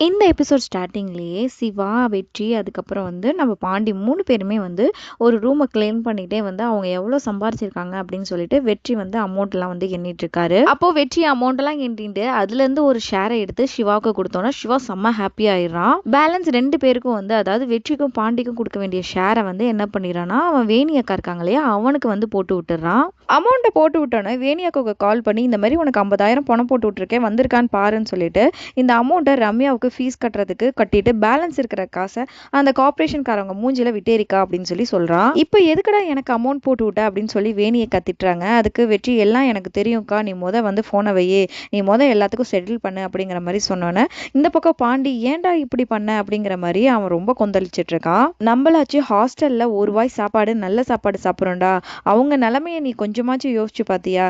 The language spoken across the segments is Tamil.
இந்த எபிசோட் ஸ்டார்ட்டிங்லேயே சிவா, வெற்றி, அதுக்கப்புறம் வந்து நம்ம பாண்டி 3 பேருமே வந்து ஒரு ரூமை கிளீன் பண்ணிட்டே வந்து அவங்க எவ்வளோ சம்பாரிச்சிருக்காங்க அப்படின்னு சொல்லிட்டு வெற்றி வந்து அமௌண்ட்லாம் வந்து எண்ணிட்டு இருக்காரு. அப்போ வெற்றி அமௌண்ட்லாம் எண்ணிட்டு அதுலேருந்து ஒரு ஷேரை எடுத்து சிவாவுக்கு கொடுத்தோன்னா சிவா செம்ம ஹாப்பி ஆயிடுறான். பேலன்ஸ் 2 பேருக்கும் வந்து அதாவது வெற்றிக்கும் பாண்டிக்கும் கொடுக்க வேண்டிய ஷேரை வந்து என்ன பண்ணிடுறான்னா அவன் வேணி அக்கா இருக்காங்க இல்லையா அவனுக்கு வந்து போட்டு விட்டுறான். அமௌண்ட்டை போட்டு விட்டோன்னே வேணி அக்காவுக்கு கால் பண்ணி இந்த மாதிரி உனக்கு 50,000 பணம் போட்டு விட்டுருக்கேன் வந்திருக்கான்னு பாருன்னு சொல்லிட்டு இந்த அமௌண்ட்டை ரம்யாவுக்கு ஃபீஸ் கட்டுறதுக்கு கட்டிட்டு பேலன்ஸ் இருக்கிற காசை அந்த கார்பரேஷன்காரவங்க மூஞ்சில விட்டேரிக்கா அப்படின்னு சொல்லி சொல்றான். இப்போ எதுக்குடா எனக்கு அமௌண்ட் போட்டு விட்ட அப்படின்னு சொல்லி வேணியை கத்திட்டுறாங்க. அதுக்கு வெற்றி எல்லாம் எனக்கு தெரியும்க்கா, நீ வந்து ஃபோனை வையே, நீ எல்லாத்துக்கும் செட்டில் பண்ணு அப்படிங்கிற மாதிரி சொன்னோன்னே இந்த பக்கம் பாண்டி ஏன்டா இப்படி பண்ண அப்படிங்கிற மாதிரி அவன் ரொம்ப கொந்தளிச்சிட்டு இருக்கான். நம்மளாச்சு ஹாஸ்டல்ல ஒரு வாய் சாப்பாடு நல்ல சாப்பாடு சாப்பிட்றோம்டா, அவங்க நிலைமையை நீ கொஞ்சமாச்சும் யோசிச்சு பார்த்தியா,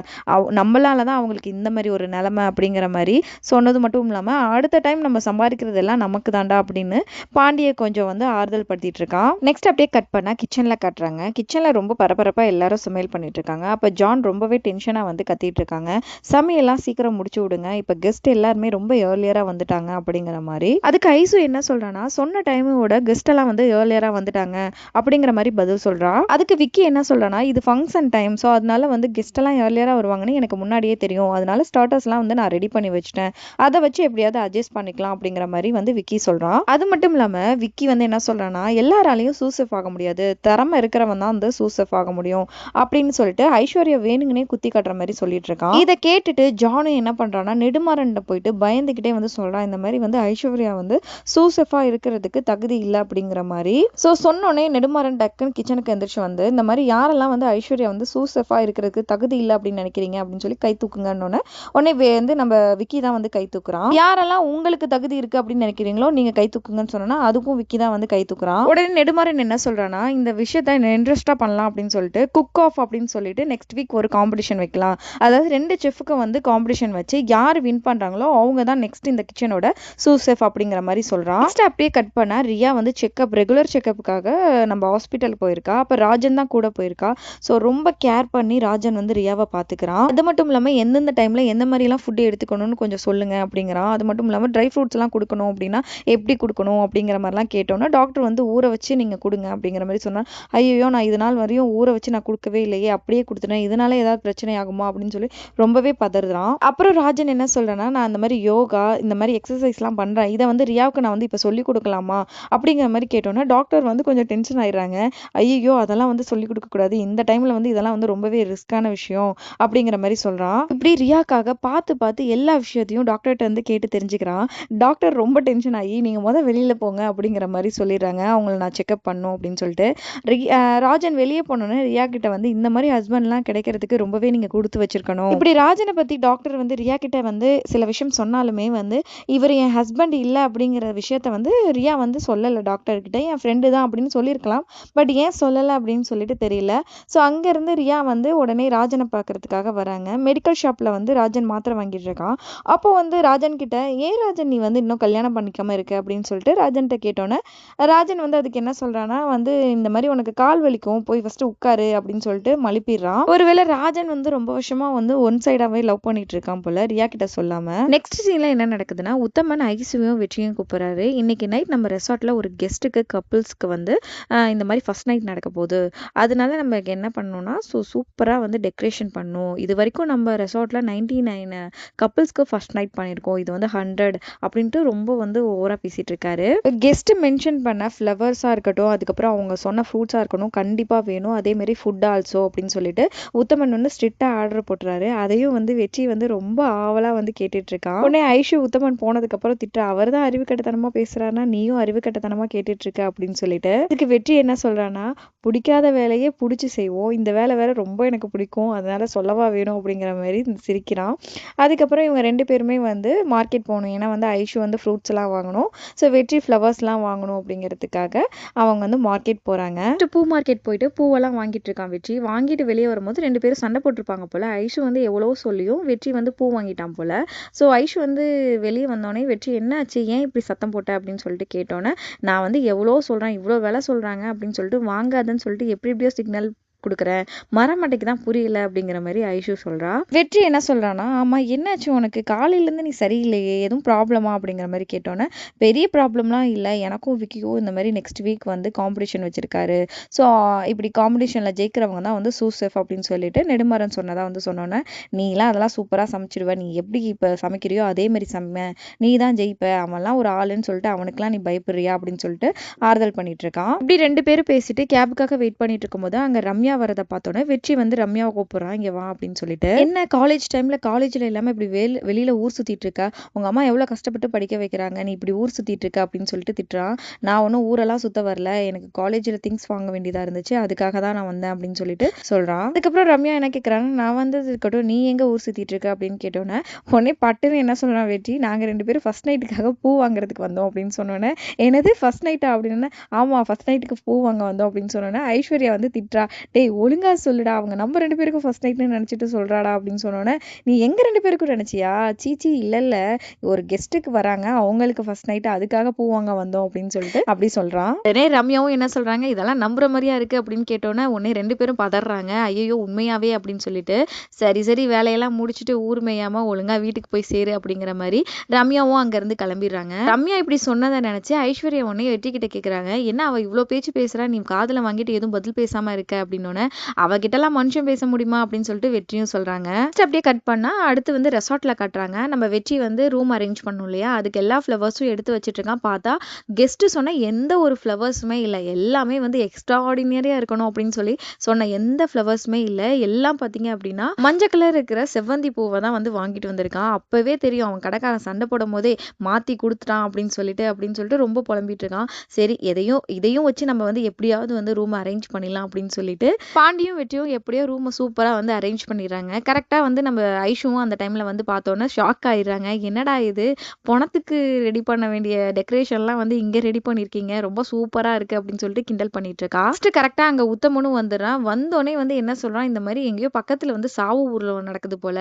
நம்மளால தான் அவங்களுக்கு இந்த மாதிரி ஒரு நிலைமை அப்படிங்கிற மாதிரி சொன்னது மட்டும் இல்லாமல் அடுத்த டைம் நம்ம சம்பாதிக்கிறதெல்லாம் நமக்கு தாண்டா அப்படின்னு பாண்டியை கொஞ்சம் வந்து ஆறுதல் படுத்திட்டு இருக்கான். நெக்ஸ்ட் அப்படியே கட் பண்ணா கிச்சன்ல காட்டுறாங்க. கிச்சன்ல ரொம்ப பரபரப்பா எல்லாரும் சமையல் பண்ணிட்டு இருக்காங்க. அப்ப ஜான் ரொம்பவே டென்ஷனா வந்து கத்திட்டு இருக்காங்க. சமையெல்லாம் சீக்கிரம் முடிச்சு விடுங்க, இப்ப கெஸ்ட் எல்லாருமே ரொம்ப ஏர்லியரா வந்துட்டாங்க அப்படிங்கிற மாதிரி. அதுக்கு ஐசு என்ன சொல்றானா, சொன்ன டைமோட கெஸ்ட் எல்லாம் வந்து ஏர்லியரா வந்துட்டாங்க அப்படிங்கிற மாதிரி பதில் சொல்றா. அதுக்கு விக்கி என்ன சொல்றானா, இது ஃபங்க்ஷன் டைம், ஸோ அதனால வந்து கெஸ்ட் எல்லாம் ஏர்லியரா வருவாங்கன்னு எனக்கு முன்னாடியே தெரியும், அதனால ஸ்டார்டர்ஸ்லாம் வந்து நான் ரெடி பண்ணி வச்சுட்டேன், அதை வச்சு எப்படியாவது அட்ஜஸ்ட் பண்ணிக்கலாம் அப்படிங்கிற மாதிரி வந்து விக்கி சொல்றான். அது மட்டும் இல்லாம விக்கி வந்து என்ன சொல்றான்னா, எல்லாராலையும் சூசெஃப் ஆக முடியாது, திறமை இருக்கிறவன் தான் வந்து சூசெஃப் ஆக முடியும் அப்படின்னு சொல்லிட்டு ஐஸ்வர்யா வேணுங்கனே குத்தி கட்டுற மாதிரி சொல்லிட்டு இருக்கான். இதை கேட்டுட்டு ஜானும் என்ன பண்றான்னா நெடுமாறன் போயிட்டு பயந்துகிட்டே வந்து சொல்றான், இந்த மாதிரி வந்து ஐஸ்வர்யா வந்து சூசெஃபா இருக்கிறதுக்கு தகுதி இல்லை அப்படிங்கிற மாதிரி. ஸோ சொன்னோடனே நெடுமாறன் டக்குன்னு கிச்சனுக்கு எந்திரிச்சு வந்து இந்த மாதிரி யாரெல்லாம் வந்து ஐஸ்வர்யா வந்து சூசெஃபா இருக்கிறதுக்கு தகுதி இல்லை அப்படின்னு நினைக்கிறீங்க அப்படின்னு சொல்லி கை தூக்குங்கன்னு உடனே வந்து நம்ம விக்கி தான் வந்து கை தூக்குறான். யாரெல்லாம் உங்களுக்கு தகுதி இருக்கு அப்படின்னு நினைக்கிறீங்களோ நீங்க கை தூக்குங்கன்னு சொன்னா அதுக்கும் விக்கி தான் வந்து கை தூக்குறான். உடனே நெடுமாறன் என்ன சொல்றானா, இந்த விஷயத்த இன்ட்ரெஸ்டா பண்ணலாம் அப்படின்னு சொல்லிட்டு குக் ஆஃப் அப்படின்னு சொல்லிட்டு நெக்ஸ்ட் வீக் ஒரு காம்படிஷன் வைக்கலாம், அதாவது 2 செஃப்க்கு வந்து காம்படிஷன் வச்சு யார் வின் பண்றாங்களோ அவங்க தான் நெக்ஸ்ட் இந்த கிச்சனோட சூசெஃப் அப்படிங்கிற மாதிரி சொல்றான். நெக்ஸ்ட் அப்படியே கட் பண்ணா ரியா வந்து செக்அப், ரெகுலர் செக்அப்புக்காக நம்ம ஹாஸ்பிட்டல் போயிருக்கா. அப்ப ராஜன் தான் கூட போயிருக்கா. ஸோ ரொம்ப கேர் பண்ணி ராஜன் வந்து ரியாவை பாத்துக்கிறான். அது மட்டும் இல்லாம எந்தெந்த டைம்ல எந்த மாதிரி எல்லாம் ஃபுட் எடுத்துக்கணும்னு கொஞ்சம் சொல்லுங்க அப்படிங்கிறான். அது மட்டும் இல்லாமல் ட்ரை ஃப்ரூட்ஸ் எல்லாம் கொடுக்கணும் அப்படின்னா எப்படி கொடுக்கணும் அப்படிங்கிற மாதிரிலாம் கேட்டோன்னா டாக்டர் வந்து ஊற வச்சு நீங்கள் கொடுங்க அப்படிங்கிற மாதிரி சொன்னால், ஐயோ நான் இது நாள் வரையும் ஊற வச்சு நான் கொடுக்கவே இல்லையே, அப்படியே கொடுத்துட்டேன், இதனால ஏதாவது பிரச்சனை ஆகுமா அப்படின்னு சொல்லி ரொம்பவே பதறான். அப்புறம் ராஜன் என்ன சொல்றேன்னா, நான் இந்த மாதிரி யோகா இந்த மாதிரி எக்ஸசைஸ்லாம் பண்ணுறேன், இதை வந்து ரியாவுக்கு நான் வந்து இப்போ சொல்லிக் கொடுக்கலாமா அப்படிங்கிற மாதிரி கேட்டோன்னா டாக்டர் வந்து கொஞ்சம் டென்ஷன் ஆயிடுறாங்க. ஐயோ அதெல்லாம் வந்து சொல்லிக் கொடுக்கக்கூடாது, இந்த டைமில் வந்து இதெல்லாம் வந்து ரொம்பவே ரிஸ்கான விஷயம் அப்படிங்கிற மாதிரி சொல்கிறான். இப்படி ரியாக்காக பார்த்து பார்த்து எல்லா விஷயத்தையும் டாக்டர்கிட்ட வந்து கேட்டு தெரிஞ்சுக்கிறான். டாக்டர் ரொம்ப டென்ஷன் ஆகி நீங்கள் வெளியில் போங்க அப்படிங்கிற மாதிரி சொல்லிடுறாங்க, அவங்கள நான் செக்அப் பண்ணும் அப்படின்னு சொல்லிட்டு. ராஜன் வெளியே போனோன்னே ரியா கிட்ட வந்து இந்த மாதிரி ஹஸ்பண்ட்லாம் கிடைக்கிறதுக்கு ரொம்பவே நீங்கள் கொடுத்து வச்சிருக்கணும், இப்படி ராஜனை பற்றி டாக்டர் வந்து ரியா கிட்ட வந்து சில விஷயம் சொன்னாலுமே வந்து இவர் என் ஹஸ்பண்ட் இல்லை அப்படிங்கிற விஷயத்த வந்து ரியா வந்து சொல்லலை டாக்டர்கிட்ட, என் ஃப்ரெண்டு தான் அப்படின்னு சொல்லியிருக்கலாம், பட் ஏன் சொல்லலை அப்படின்னு சொல்லிட்டு தெரியல. ஸோ அங்கேருந்து ரியா வந்து உடனே ராஜனை பார்க்கறதுக்காக வராங்க. மெடிக்கல் ஷாப்பில் வந்து ராஜன் மாத்திரை வாங்கிட்டு இருக்கான். அப்போ வந்து ராஜன் கிட்ட, ஏன் ராஜன் நீ வந்து இன்னும் கல்யாணம் பண்ணிக்காம இருக்க அப்படின்னு சொல்லிட்டு ராஜன்கிட்ட கேட்டோன்னே ராஜன் வந்து அதுக்கு என்ன சொல்றான்னா, வந்து இந்த மாதிரி உனக்கு கால் வலிக்கும், போய் ஃபர்ஸ்ட் உட்காரு அப்படின்னு சொல்லிட்டு மழுப்பிடுறான். ஒருவேளை ராஜன் வந்து ரொம்ப வருஷமா வந்து ஒன் சைடாவே லவ் பண்ணிட்டு இருக்கான் போல ரியா கிட்ட சொல்லாம. நெக்ஸ்ட் சீன்ல என்ன நடக்குதுன்னா, உத்தமன் ஐசுவையும் வெற்றியும் கூப்பிடுறாரு. இன்னைக்கு நைட் நம்ம ரெசார்ட்ல ஒரு கெஸ்ட்டுக்கு கப்புள்ஸ்க்கு வந்து இந்த மாதிரி ஃபர்ஸ்ட் நைட் நடக்க போகுது, அதனால நம்ம என்ன பண்ணணும்னா சூப்பரா வந்து டெக்கரேஷன் பண்ணும், இது வரைக்கும் நம்ம ரெசார்ட்ல 99 கப்புள்ஸ்க்கு ஃபர்ஸ்ட் நைட் பண்ணியிருக்கோம், இது வந்து 100 அப்படின்ட்டு ரொம்ப வந்து ஓவரா பேசிட்டு இருக்காரு. கெஸ்ட் மென்ஷன் பண்ண ஃப்ளவர்ஸாக இருக்கட்டும், அதுக்கப்புறம் அவங்க சொன்ன ஃப்ரூட்ஸாக இருக்கணும், கண்டிப்பாக வேணும், அதேமாரி ஃபுட் ஆல்சோ அப்படின்னு சொல்லிட்டு உத்தமன் வந்து ஸ்ட்ரிக்டாக ஆர்டர் போட்டுறாரு. அதையும் வந்து வெற்றி வந்து ரொம்ப ஆவலாக வந்து கேட்டுட்டு இருக்கான். உடனே ஐஷு உத்தமன் போனதுக்கப்புறம் திட்டுறா, அவர் தான் அறிவு கட்டத்தனமாக பேசுறாருன்னா நீயும் அறிவு கட்டத்தனமாக கேட்டுட்டு இருக்க அப்படின்னு சொல்லிட்டு. இதுக்கு வெற்றி என்ன சொல்றான்னா, பிடிக்காத வேலையே பிடிச்சி செய்வோம், இந்த வேலை வேற ரொம்ப எனக்கு பிடிக்கும், அதனால சொல்லவா வேணும் அப்படிங்கிற மாதிரி சிரிக்கிறான். அதுக்கப்புறம் இவங்க 2 பேருமே வந்து மார்க்கெட் போகணும், ஏன்னா வந்து ஐஷு வந்து ஃப்ரூட்ஸ் எல்லாம் வாங்கணும், ஸோ வெற்றி ஃப்ளவர்ஸ்லாம் வாங்கணும் அப்படிங்கிறதுக்காக அவங்க வந்து மார்க்கெட் போகிறாங்க. பூ மார்க்கெட் போயிட்டு பூவெல்லாம் வாங்கிட்டு இருக்கான் வெற்றி. வாங்கிட்டு வெளியே வரும்போது 2 பேரும் சண்டை போட்டிருப்பாங்க போல. ஐஷு வந்து எவ்வளோ சொல்லியும் வெற்றி வந்து பூ வாங்கிட்டான் போல. ஸோ ஐஷு வந்து வெளியே வந்தோடனே வெற்றி என்ன ஆச்சு, ஏன் இப்படி சத்தம் போட்ட அப்படின்னு சொல்லிட்டு கேட்டோன்னே, நான் வந்து எவ்வளோ சொல்கிறேன், இவ்வளோ விலை சொல்கிறாங்க அப்படின்னு சொல்லிட்டு வாங்காதுன்னு சொல்லிட்டு எப்படி எப்படியோ சிக்னல் கொடுக்குறேன், மரமட்டைக்கு தான் புரியல அப்படிங்கிற மாதிரி ஐஷு சொல்றா. வெற்றி என்ன சொல்றான்னா, ஆமா என்னாச்சு உனக்கு, காலையிலேருந்து நீ சரியில்லையே, எதுவும் ப்ராப்ளமா அப்படிங்கிற மாதிரி கேட்டோன்னே, பெரிய ப்ராப்ளம்லாம் இல்லை, எனக்கும் விக்கியும் இந்த மாதிரி நெக்ஸ்ட் வீக் வந்து காம்படிஷன் வச்சிருக்காரு. ஸோ இப்படி காம்படிஷனில் ஜெயிக்கிறவங்க தான் வந்து சூசெஃப் அப்படின்னு சொல்லிட்டு நெடுமாறன் சொன்னதா வந்து சொன்னோன்னே, நீலாம் அதெல்லாம் சூப்பராக சமைச்சிடுவ, நீ எப்படி இப்போ சமைக்கிறியோ அதே மாதிரி சமை, நீ தான் ஜெயிப்ப, அவன்லாம் ஒரு ஆளுன்னு சொல்லிட்டு அவனுக்குலாம் நீ பயப்படுறியா அப்படின்னு சொல்லிட்டு ஆறுதல் பண்ணிட்டு இருக்கான். இப்படி 2 பேரும் பேசிட்டு கேபுக்காக வெயிட் பண்ணிட்டு இருக்கும்போது அங்க ரம்யா வரதை பார்த்தோன்னே வெற்றி வந்து ரம்யாவை கூப்பிடுறான், இங்க வா அப்படின்னு சொல்லிட்டு. என்ன காலேஜ் டைம்ல காலேஜ்ல இல்லாம இப்படி வெளியில ஊர் சுத்திட்டு இருக்க, உங்க அம்மா எவ்வளவு கஷ்டப்பட்டு படிக்க வைக்கிறாங்க, நீ இப்படி ஊர் சுத்திட்டு இருக்க அப்படின்னு சொல்லிட்டு திட்டுறான். நான் ஒன்றும் ஊரெல்லாம் சுத்த வரல, எனக்கு காலேஜ்ல திங்ஸ் வாங்க வேண்டியதா இருந்துச்சு, அதுக்காக தான் நான் வந்தேன் அப்படின்னு சொல்லிட்டு சொல்றான். அதுக்கப்புறம் ரம்யா என்ன கேட்கறாங்க, நான் வந்தது இருக்கட்டும், நீ எங்க ஊர் சுத்திட்டு இருக்க அப்படின்னு கேட்டோன்னே உடனே பட்டுன்னு என்ன சொல்றான் வெற்றி, நாங்க 2 பேரும் ஃபர்ஸ்ட் நைட்டுக்காக பூ வாங்குறதுக்கு வந்தோம் அப்படின்னு சொன்னோன்னே, என்னது ஃபர்ஸ்ட் நைட்டா அப்படின்னு, ஆமா ஃபர்ஸ்ட் நைட்டுக்கு பூ வாங்க வந்தோம் அப்படின்னு சொன்னோன்னே ஐஸ்வர்யா வந்து திட்டுறா, டேய் ஒழுங்கா சொல்லுடா, அவங்க நம்ம 2 பேருக்கும் ஃபர்ஸ்ட் நைட்னு நினைச்சிட்டு சொல்றாடா அப்படின்னு சொன்னோன்னே, நீ எங்க 2 பேருக்கும் நினைச்சியா, சீச்சி இல்ல ஒரு கெஸ்ட்டுக்கு வராங்க, அவங்களுக்கு ஃபர்ஸ்ட் நைட், அதுக்காக பூ வாங்க வந்தோம் அப்படின்னு சொல்லிட்டு அப்படி சொல்றான். உடனே ரம்யாவும் என்ன சொல்றாங்க, இதெல்லாம் நம்புற மாதிரியா இருக்கு அப்படின்னு கேட்டோன்னே உடனே 2 பேரும் பதறாங்க, ஐயோ உண்மையாவே அப்படின்னு சொல்லிட்டு. சரி சரி வேலையெல்லாம் முடிச்சுட்டு ஊர் மேயாம ஒழுங்கா வீட்டுக்கு போய் சேரு அப்படிங்கிற மாதிரி ரம்யாவும் அங்க இருந்து கிளம்பிடுறாங்க. ரம்யா இப்படி சொன்னதை நினைச்சு ஐஸ்வர்யா உடனே வெற்றி கிட்ட கேக்குறாங்க, என்ன அவ இவ்வளோ பேச்சு பேசுறா, நீ காதுல வாங்கிட்டு எதுவும் பதில் பேசாம இருக்க அப்படின்னோடனே, அவகிட்டலாம் மனுஷன் பேச முடியுமா அப்படின்னு சொல்லிட்டு வெற்றியும் சொல்றாங்க. அப்படியே கட் பண்ணா அடுத்து வந்து ரெசார்ட்ல காட்டுறாங்க. நம்ம வெற்றி வந்து ரூம் அரேஞ்ச் பண்ணும் இல்லையா, அதுக்கு எல்லா ஃப்ளவர்ஸும் எடுத்து வச்சுட்டு இருக்கான். பார்த்தா கெஸ்ட் சொன்ன எந்த ஒரு ஃப்ளவர்ஸுமே இல்லை, எல்லாமே வந்து எக்ஸ்ட்ரா ஆர்டினரியா இருக்கணும் அப்படின்னு சொல்லி சொன்ன எந்த ஃப்ளவர்ஸுமே இல்லை. எல்லாம் பார்த்தீங்க அப்படின்னா மஞ்சள் கலர் இருக்கிற செவ்வந்தி பூவை தான் வந்து வாங்கிட்டு வந்திருக்கான். அப்பவே தெரியும் அவன் கடைக்காரன் சண்டை போடும் போதே மாத்தி கொடுத்துட்டான் அப்படின்னு சொல்லிட்டு ரொம்ப புலம்பிட்டு இருக்கான். சரி இதையும் வச்சு நம்ம வந்து எப்படியாவது வந்து ரூம் அரேஞ்ச் பண்ணிடலாம் அப்படின்னு சொல்லிட்டு பாண்டியும் வெற்றியும் எப்படியோ ரூமை சூப்பராக வந்து அரேஞ்ச் பண்ணிடுறாங்க. கரெக்டாக வந்து நம்ம ஐஷுவும் அந்த டைமில் வந்து பார்த்தோன்னே ஷாக் ஆயிடுறாங்க, என்னடா இது பணத்துக்கு ரெடி பண்ண வேண்டிய டெக்கரேஷன்லாம் வந்து இங்கே ரெடி பண்ணியிருக்கீங்க, ரொம்ப சூப்பராக இருக்குது அப்படின்னு சொல்லிட்டு கிண்டல் பண்ணிட்டு இருக்கா. ஃபஸ்ட்டு கரெக்டாக அங்கே உத்தமனும் வந்துடுறான். வந்தோடனே வந்து என்ன சொல்கிறான், இந்த மாதிரி எங்கேயோ பக்கத்தில் வந்து சாவு ஊரில் நடக்குது போல,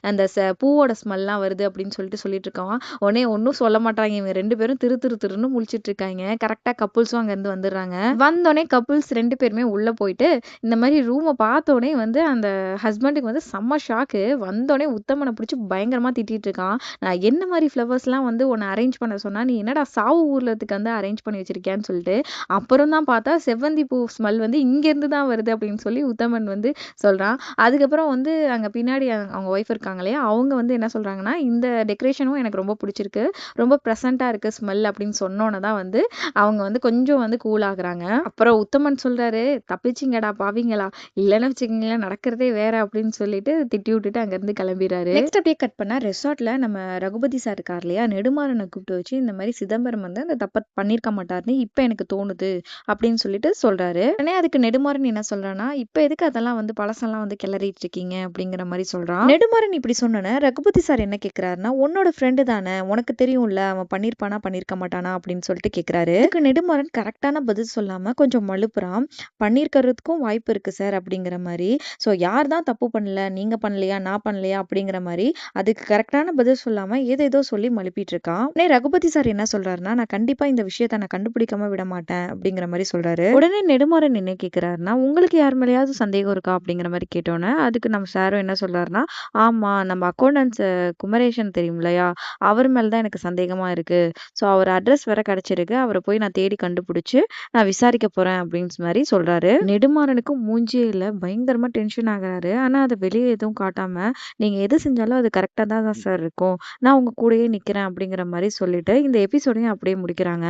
அந்த பூவோட ஸ்மெல்லாம் வருது அப்படின்னு சொல்லிட்டு இருக்கான். உடனே ஒன்றும் சொல்ல மாட்டாங்க, இவங்க 2 பேரும் திருன்னு முழிச்சிட்டு இருக்காங்க. கரெக்டாக கப்புள்ஸும் அங்கேருந்து வந்துடுறாங்க. வந்தோடனே கப்புள்ஸ் 2 பேருமே உள்ளே போயிட்டு இந்த மாதிரி ரூமை பார்த்தோடனே வந்து அந்த ஹஸ்பண்டுக்கு வந்து செம்ம ஷாக்கு. வந்தோடனே உத்தமனை பிடிச்சி பயங்கரமாக திட்டிட்டு இருக்கான். நான் என்ன மாதிரி ஃப்ளவர்ஸ்லாம் வந்து உன்னை அரேஞ்ச் பண்ண சொன்னா, நீ என்னடா சாவு ஊர்லத்துக்கு வந்து அரேஞ்ச் பண்ணி வச்சிருக்கியான்னு சொல்லிட்டு. அப்புறம் தான் பார்த்தா செவ்வந்தி பூ ஸ்மெல் வந்து இங்கேருந்து தான் வருது அப்படின்னு சொல்லி உத்தமன் வந்து சொல்கிறான். அதுக்கப்புறம் வந்து அங்கே பின்னாடி அவங்க ஒய்ஃப் இருக்காங்க இல்லையா, அவங்க வந்து என்ன சொல்கிறாங்கன்னா, இந்த டெக்கரேஷனும் எனக்கு ரொம்ப பிடிச்சிருக்கு, ரொம்ப ப்ரெசண்ட்டாக இருக்குது ஸ்மெல் அப்படின்னு சொன்னோன்னே தான் வந்து அவங்க வந்து கொஞ்சம் வந்து கூல் ஆகுறாங்க. அப்புறம் உத்தமன் சொல்கிறாரு, தப்பிச்சிங்கடா பாவீங்களா, இல்லைன்னு வச்சுக்கீங்களேன் நடக்கிறதே வேற அப்படின்னு சொல்லிட்டு திட்டி விட்டுட்டு அங்கேருந்து கிளம்பிடுறாரு. நெக்ஸ்ட் அப்படியே கட் பண்ணா ரெசார்ட்ல நம்ம ரகுபதி சார் இருக்கார் இல்லையா, நெடுமாறனை கூப்பிட்டு வச்சு இந்த மாதிரி சிதம்பரம் வந்து அந்த தப்பை பண்ணியிருக்க மாட்டாருன்னு இப்போ எனக்கு தோணுது அப்படின்னு சொல்லிட்டு சொல்றாரு. உடனே அதுக்கு நெடுமாறன் என்ன சொல்றான்னா, இப்போ எதுக்கு அதெல்லாம் வந்து பழசெல்லாம் வந்து கிளறிட்டு இருக்கீங்க அப்படிங்கிற மாதிரி சொல்றான். நெடுமாறன் இப்படி சொன்னோன்னே ரகுபதி சார் என்ன கேட்கிறாருன்னா, உன்னோட ஃப்ரெண்டு தானே, உனக்கு தெரியும்ல அவன் பண்ணியிருப்பானா பண்ணியிருக்க மாட்டானா அப்படின்னு சொல்லிட்டு கேட்கிறாரு. அதுக்கு நெடுமாறன் கரெக்டான பதில் சொல்லாம கொஞ்சம் மழுப்புறான். பண்ணியிருக்கிறதுக்கும் வாய்ப்பு இருக்கு சார் அப்படிங்கிற மாதிரி. ஸோ யார் தான் தப்பு பண்ணல, நீங்க பண்ணலையா நான் பண்ணலையா அப்படிங்கிற மாதிரி அதுக்கு கரெக்டான பதில் சொல்லாம ஏதேதோ சொல்லி மழுப்பிட்டு இருக்கான். உடனே ரகுபதி சார் என்ன சொல்றாருன்னா, நான் கண்டிப்பா இந்த விஷயத்தை நான் கண்டுபிடிக்காம விட மாட்டேன் அப்படிங்கிற மாதிரி சொல்றாரு. உடனே நெடுமாறன் என்ன கேட்கிறாருன்னா, உங்களுக்கு யார் மேலேயாவது சந்தேகம் இருக்கா அப்படிங்கிற மாதிரி கேட்டோன்னே அதுக்கு நம்ம சாரும் என்ன சொல்றாருன்னா, ஆமா நம்ம அக்கௌண்டன்ஸ் குமரேஷன் தெரியும் இல்லையா, அவர் மேலதான் எனக்கு சந்தேகமா இருக்கு. ஸோ அவர் அட்ரஸ் வேற கிடைச்சிருக்கு, அவரை போய் நான் தேடி கண்டுபிடிச்சு நான் விசாரிக்க போறேன் அப்படின்னு மாதிரி சொல்றாரு. நெடுமாறனுக்கு மூஞ்சியில பயங்கரமா டென்ஷன் ஆகுறாரு. ஆனா அதை வெளியே எதுவும் காட்டாம, நீங்க எது செஞ்சாலும் அது கரெக்டா தான் சார் இருக்கும், நான் உங்க கூடயே நிக்கிறேன் அப்படிங்கிற மாதிரி சொல்லிட்டு இந்த எபிசோடையும் அப்படியே முடிக்கிறாங்க.